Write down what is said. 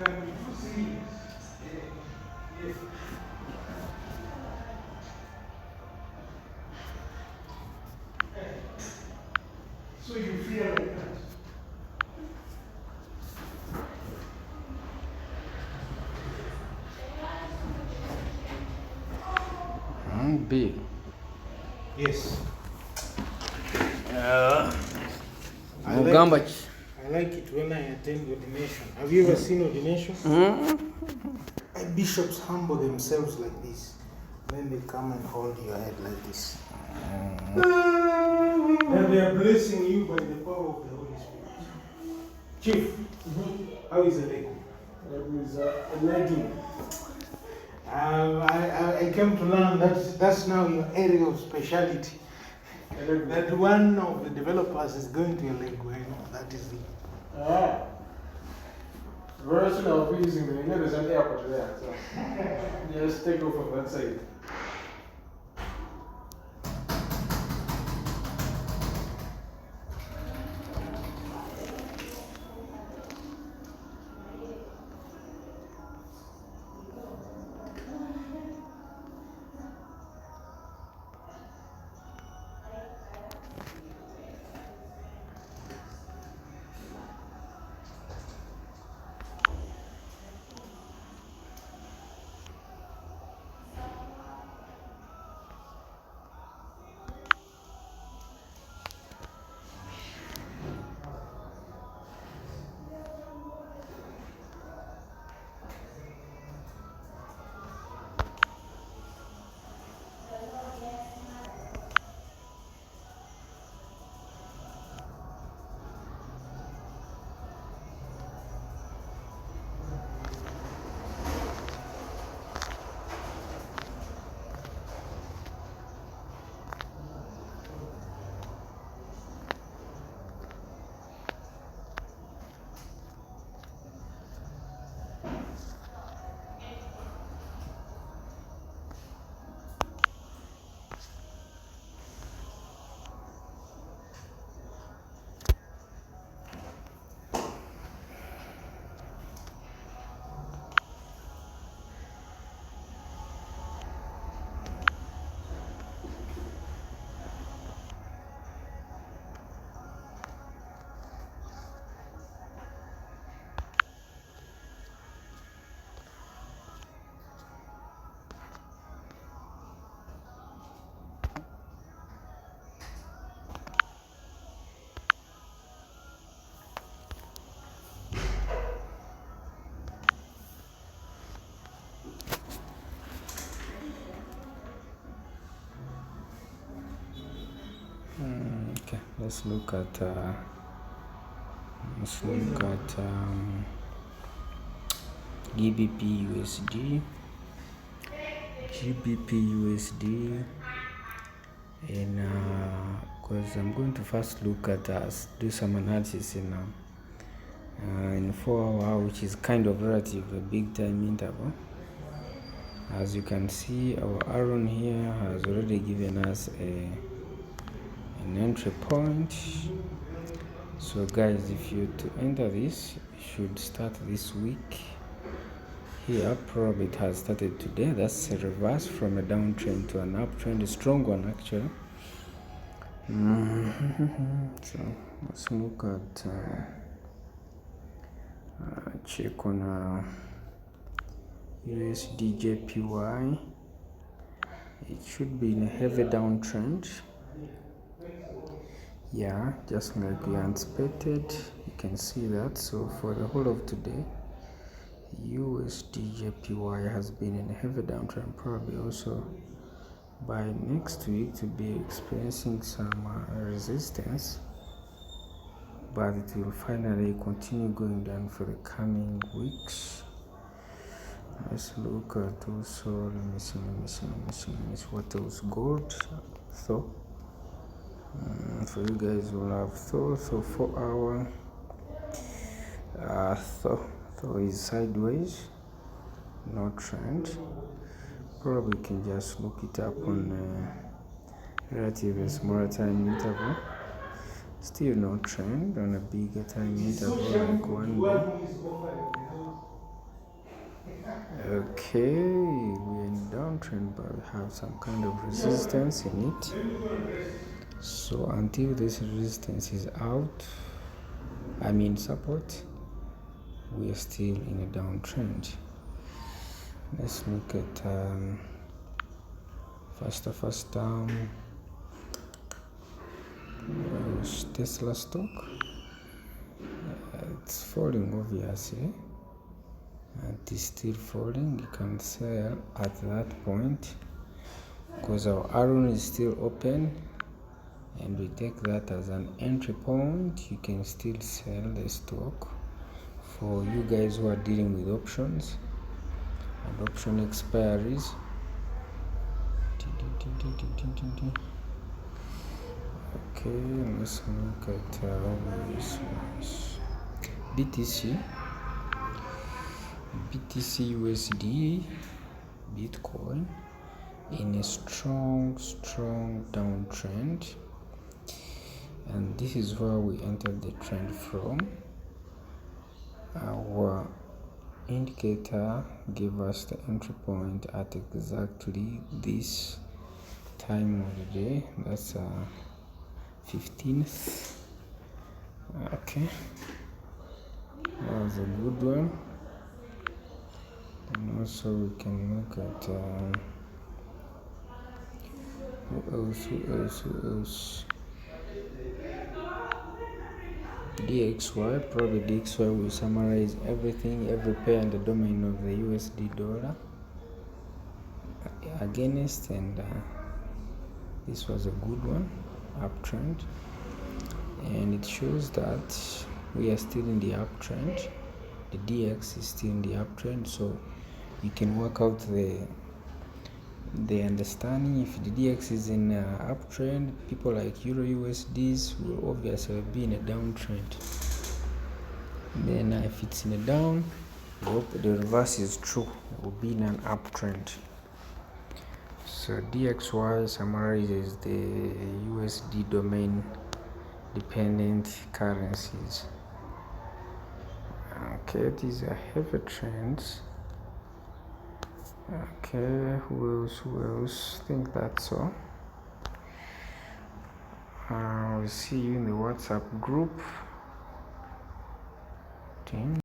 can be too serious. Yes. So you feel like that. Big. Yes. I like it when I attend ordination. Have you ever seen ordination? Bishops humble themselves like this. Then they come and hold your head like this. And they are blessing you by the power of the Holy Spirit. Chief, how is the leg? It is a legging. I came to learn that that's now your area of specialty. That one of the developers is going to a leg. That is it. Very soon I'll be using the, there's an airport there, so just take off from that side. Okay, let's look at GBP USD, and because I'm going to first look at do some analysis in 4 hour, which is kind of relative a big time interval. As you can see, our arrow here has already given us an entry point. So guys, if you to enter this, you should start this week here. Probably it has started today. That's a reverse from a downtrend to an uptrend, a strong one actually. So let's look at check on usdjpy. It should be in a heavy downtrend. Yeah, just like we anticipated, you can see that. So for the whole of today, usdjpy has been in a heavy downtrend. Probably also by next week to be experiencing some resistance, but it will finally continue going down for the coming weeks. Let's look at also, let me see what else. Gold, so for you guys who have Thor, so 4 hour Thor is sideways, no trend. Probably can just look it up on relatively smaller time interval. Still no trend on a bigger time interval like 1 day. Okay, we're in downtrend, but we have some kind of resistance in it. So until this resistance is out, support, we are still in a downtrend. Let's look at first down Tesla stock. It's falling obviously, and it's still falling. You can sell at that point because our arrow is still open, and we take that as an entry point. You can still sell the stock. For you guys who are dealing with options and option expiries, okay, let's look at BTC USD Bitcoin in a strong downtrend, and this is where we entered the trend from. Our indicator gave us the entry point at exactly this time of the day. That's 15th. Okay, that was a good one. And also we can look at who else? DXY. Probably DXY will summarize everything, every pair and the domain of the USD dollar against, and this was a good one, uptrend, and it shows that we are still in the uptrend. The DX is still in the uptrend, so you can work out the understanding. If the DX is in uptrend, people like eurusds will obviously be in a downtrend. Then if it's in a down, we hope the reverse is true, it will be in an uptrend. So DXY summarizes the USD domain dependent currencies. Okay, these are heavy trends. Okay, who else? I think that's all. We'll see you in the WhatsApp group.